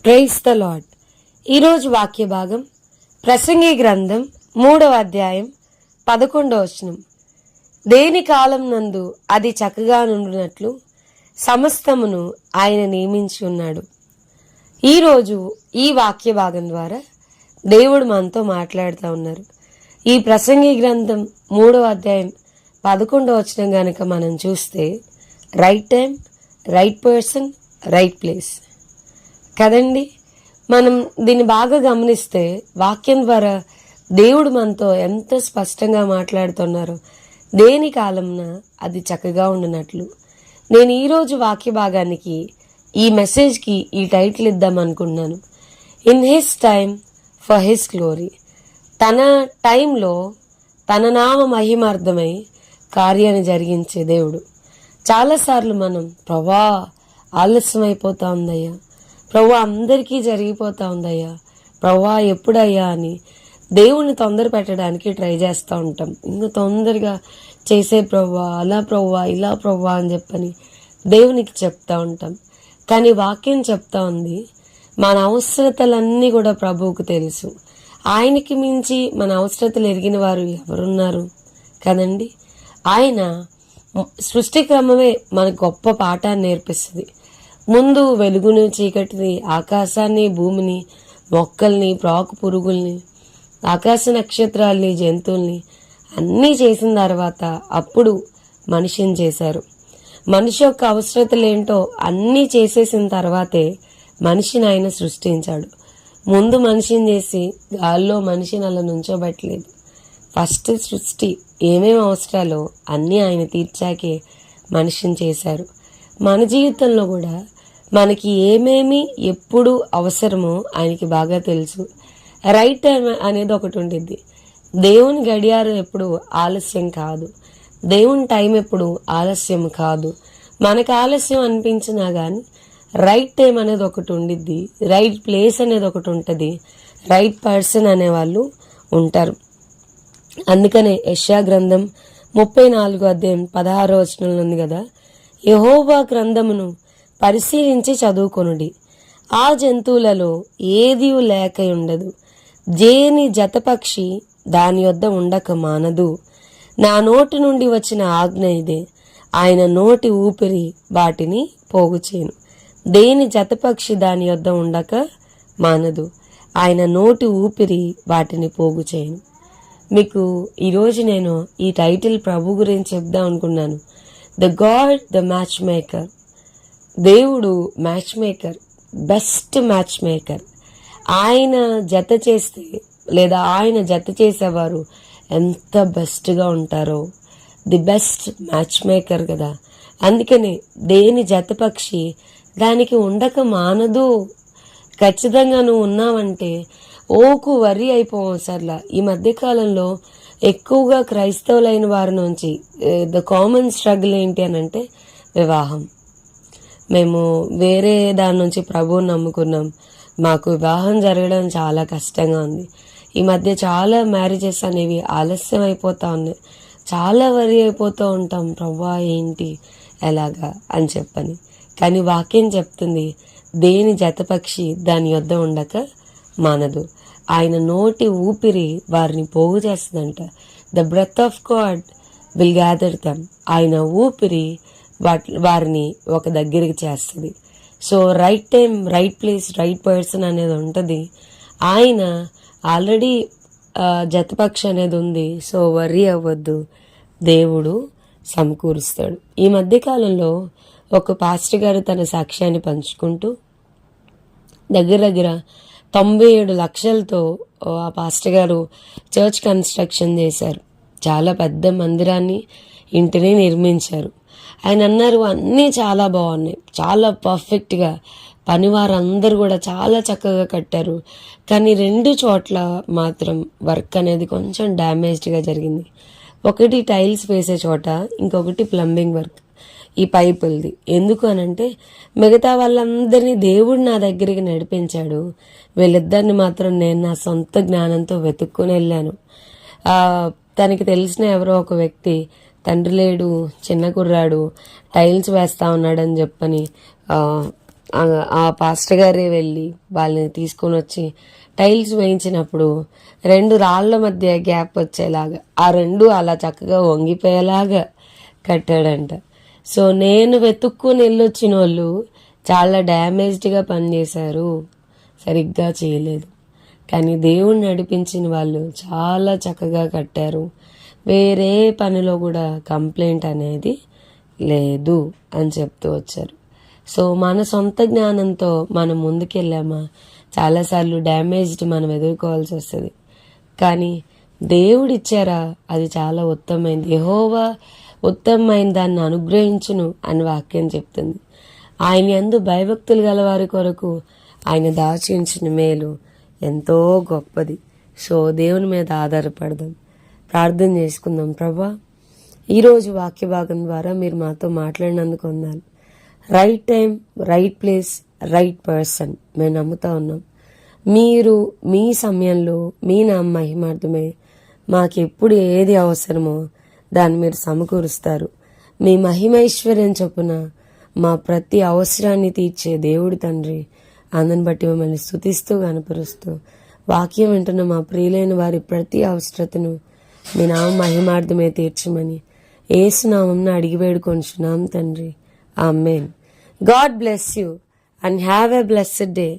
Praise the lord. ఈరోజు వాక్య భాగం ప్రసంగి గ్రంథం 3వ అధ్యాయం 11వ వచనం. దేని కాలం నందు అది చక్కగా నుండినట్లు సమస్తమును ఆయన నియమించి ఉన్నాడు. ఈరోజు ఈ వాక్య భాగం ద్వారా దేవుడు మనతో మాట్లాడుతూ ఉన్నారు. ఈ ప్రసంగి గ్రంథం 3వ అధ్యాయం 11వ వచనం గనక మనం చూస్తే, right time, right person, right place కదండి. మనం దీన్ని బాగా గమనిస్తే వాక్యం ద్వారా దేవుడు మనతో ఎంత స్పష్టంగా మాట్లాడుతున్నారు. దేని కాలంన అది చక్కగా ఉండినట్లు. నేను ఈరోజు వాక్య భాగానికి ఈ మెసేజ్కి ఈ టైటిల్ ఇద్దాం అనుకున్నాను. In his time for his glory. తన టైంలో తన నామ మహిమార్థమై కార్యాన్ని జరిగించే దేవుడు. చాలాసార్లు మనం ప్రభా ఆలస్యం అయిపోతా ఉందయ్యా, ప్రభా అందరికీ జరిగిపోతా ఉందయ్యా, ప్రభా ఎప్పుడయ్యా అని దేవుణ్ణి తొందర పెట్టడానికి ట్రై చేస్తూ ఉంటాం. ఇంకా తొందరగా చేసే ప్రభా, అలా ప్రభా, ఇలా ప్రభా అని చెప్పని దేవునికి చెప్తా ఉంటాం. కానీ వాక్యం చెప్తా ఉంది, మన అవసరతలన్నీ కూడా ప్రభువుకు తెలుసు. ఆయనకి మించి మన అవసరతలు ఎరిగిన వారు ఎవరున్నారు కదండి. ఆయన సృష్టి క్రమమే మనకు గొప్ప పాఠాన్ని నేర్పిస్తుంది. ముందు వెలుగును, చీకటిని, ఆకాశాన్ని, భూమిని, మొక్కల్ని, ప్రాకు పురుగుల్ని, ఆకాశ నక్షత్రాల్ని, జంతువుల్ని అన్నీ చేసిన తర్వాత అప్పుడు మనిషిని చేశారు. మనిషి యొక్క అవసరతలేంటో అన్నీ చేసేసిన తర్వాతే మనిషిని ఆయన సృష్టించాడు. ముందు మనిషిని చేసి గాల్లో మనిషిని అలా నుంచోబెట్టలేదు. ఫస్ట్ సృష్టి ఏమేమి అవసరాలో అన్నీ ఆయన తీర్చాకే మనిషిని చేశారు. మన జీవితంలో కూడా మనకి ఏమేమి ఎప్పుడు అవసరమో ఆయనకి బాగా తెలుసు. రైట్ టైం అనేది ఒకటి ఉండిద్ది. దేవుని గడియారం ఎప్పుడు ఆలస్యం కాదు, దేవుని టైం ఎప్పుడు ఆలస్యం కాదు. మనకు ఆలస్యం అనిపించినా కానీ రైట్ టైం అనేది ఒకటి ఉండిద్ది, రైట్ ప్లేస్ అనేది ఒకటి ఉంటుంది, రైట్ పర్సన్ అనేవాళ్ళు ఉంటారు. అందుకనే యెషయా గ్రంథం 34వ అధ్యాయం 16వ వచనంలో ఉంది కదా, యెహోవా గ్రంథమును పరిశీలించి చదువుకొనుడి, ఆ జంతువులలో ఏది లేక ఉండదు, జేని జతపక్షి దాని యొద్ద ఉండక మానదు. నా నోటి నుండి వచ్చిన ఆజ్ఞ ఇదే, ఆయన నోటి ఊపిరి వాటిని పోగుచేను. దేని జతపక్షి దాని యొద్ద ఉండక మానదు, ఆయన నోటి ఊపిరి వాటిని పోగుచేయను. మీకు ఈరోజు నేను ఈ టైటిల్ ప్రభు గురించి చెప్దాం అనుకున్నాను. The God the match maker. దేవుడు match maker, best match maker. ఆయన జత చేస్తే లేదా ఆయన జత చేసేవారు ఎంత బెస్ట్గా ఉంటారో, ది బెస్ట్ మ్యాచ్ మేకర్ కదా. అందుకని దేని జతపక్షి దానికి ఉండక మానదు. ఖచ్చితంగా నువ్వు ఉన్నావంటే ఓకు వర్రీ అయిపోవసర్లా. ఈ మధ్యకాలంలో ఎక్కువగా క్రైస్తవులైన వారి నుంచి ద కామన్ స్ట్రగుల్ ఏంటి అని అంటే వివాహం. మేము వేరే దాని నుంచి ప్రభువుని నమ్ముకున్నాం, మాకు వివాహం జరగడం చాలా కష్టంగా ఉంది. ఈ మధ్య చాలా మ్యారేజెస్ అనేవి ఆలస్యం అయిపోతా ఉన్నాయి. చాలా వరి అయిపోతూ ఉంటాం, ప్రభా ఏంటి ఎలాగా అని చెప్పని. కానీ వాక్యం చెప్తుంది, దేని జతపక్షి దాని యొద్ద ఉండక మానదు, ఆయన నోటి ఊపిరి వారిని పోగు చేస్తుందంట. The breath of God will gather them. ఆయన ఊపిరి వారిని ఒక దగ్గరికి చేస్తుంది. So right time, right place, right person అనేది ఉంటుంది. ఆయన ఆల్రెడీ జతపక్షి అనేది ఉంది. సో వర్రీ అవ్వద్దు, దేవుడు సమకూరుస్తాడు. ఈ మధ్యకాలంలో ఒక పాస్టర్ గారు తన సాక్ష్యాన్ని పంచుకుంటూ దగ్గర 97 లక్షలతో ఆ పాస్టర్ గారు చర్చ్ కన్స్ట్రక్షన్ చేశారు. చాలా పెద్ద మందిరాన్ని, ఇంటిని నిర్మించారు. ఆయన అన్నారు, అన్నీ చాలా బాగున్నాయి, చాలా పర్ఫెక్ట్గా, పనివారందరూ కూడా చాలా చక్కగా కట్టారు. కానీ 2 చోట్ల మాత్రం వర్క్ అనేది కొంచెం డ్యామేజ్డ్గా జరిగింది. ఒకటి టైల్స్ వేసే చోట, ఇంకొకటి ప్లంబింగ్ వర్క్, ఈ పైపులది. ఎందుకు అనంటే మిగతా వాళ్ళందరినీ దేవుడు నా దగ్గరికి నడిపించాడు, వీళ్ళిద్దరిని మాత్రం నేను నా సొంత జ్ఞానంతో వెతుక్కుని వెళ్ళాను. తనకి తెలిసిన ఎవరో ఒక వ్యక్తి, తండ్రి లేడు, చిన్న కుర్రాడు, టైల్స్ వేస్తా ఉన్నాడని చెప్పని ఆ పాస్టర్ గారే వెళ్ళి వాళ్ళని తీసుకొని వచ్చి టైల్స్ వేయించినప్పుడు 2 రాళ్ల మధ్య గ్యాప్ వచ్చేలాగా ఆ 2 అలా చక్కగా వంగిపోయేలాగా కట్టాడంట. సో నేను వెతుక్కుని వెళ్ళొచ్చిన వాళ్ళు చాలా డ్యామేజ్డ్గా పనిచేశారు, సరిగ్గా చేయలేదు. కానీ దేవుణ్ణి నడిపించిన వాళ్ళు చాలా చక్కగా కట్టారు. వేరే పనిలో కూడా కంప్లైంట్ అనేది లేదు అని చెప్తూ వచ్చారు. సో మన సొంత జ్ఞానంతో మనం ముందుకెళ్ళామా చాలాసార్లు డ్యామేజ్డ్ మనం ఎదుర్కోవాల్సి వస్తుంది. కానీ దేవుడిచ్చారా అది చాలా ఉత్తమమైంది. యెహోవా ఉత్తమమైన దాన్ని అనుగ్రహించును అని వాక్యం చెప్తుంది. ఆయన యందు భయభక్తులు గల వారి కొరకు ఆయన దాచి ఉంచిన మేలు ఎంతో గొప్పది. సో దేవుని మీద ఆధారపడదాం, ప్రార్థన చేసుకుందాం. ప్రభా, ఈరోజు వాక్య భాగం ద్వారా మీరు మాతో మాట్లాడినందుకు వందనాలు. Right time, right place, right person మేము నమ్ముతా ఉన్నాం. మీరు మీ సమయంలో మీ నామ మహిమార్థమే మాకెప్పుడు ఏది అవసరమో దాన్ని మీరు సమకూరుస్తారు. మీ మహిమైశ్వర్యం చొప్పున మా ప్రతి అవసరాన్ని తీర్చే దేవుడు తండ్రి, అందుని బట్టి మిమ్మల్ని స్తుతిస్తూ కనపరుస్తూ వాక్యం వింటున్న మా ప్రియులైన వారి ప్రతి అవసరతను మీ నామ మహిమార్థమే తీర్చమని యేసు నామమున అడిగి వేడుకొంచున్నాం తండ్రి. Amen. God bless you and have a blessed day.